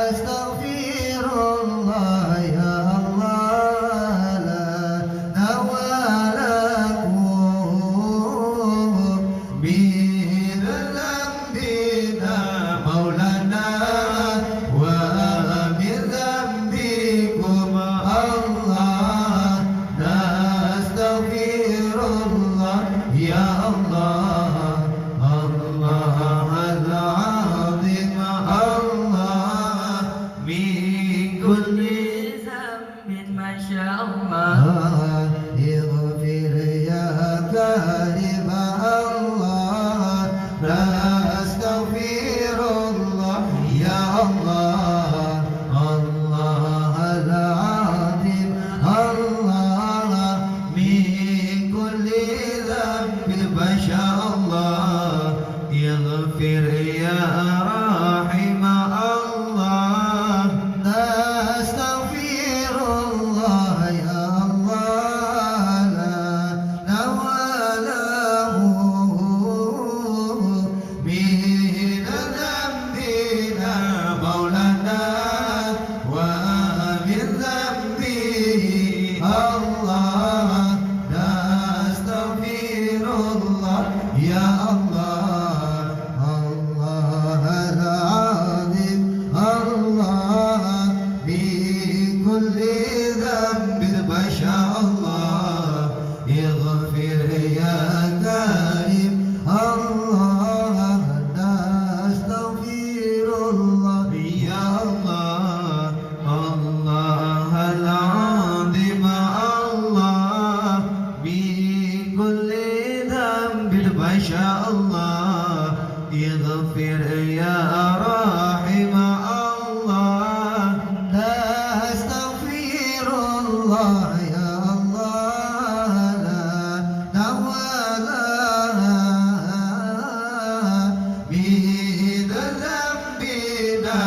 نستغفر الله يا الله لا نوالكم من ذنبنا مولانا ومن ذنبكم الله نستغفر الله يا الله الله العظيم الله من كل ذنب ما شاء الله اغفر يا كريم الله نستغفر الله يا الله الله العظيم الله من كل ذنب ما شاء الله يغفر يا رحيم الله نستغفر الله يا الله لا نواله من ذنبنا مولانا ومن ذنبه الله نستغفر الله يا الله الله العظيم الله بكل ذنب ما شاء الله يغفر يا كريم الله نستغفر الله يا الله الله العظيم الله بكل ذنب ما شاء الله يغفر يا رحيم الله نستغفر الله يا الله لا نوالها من ذنبنا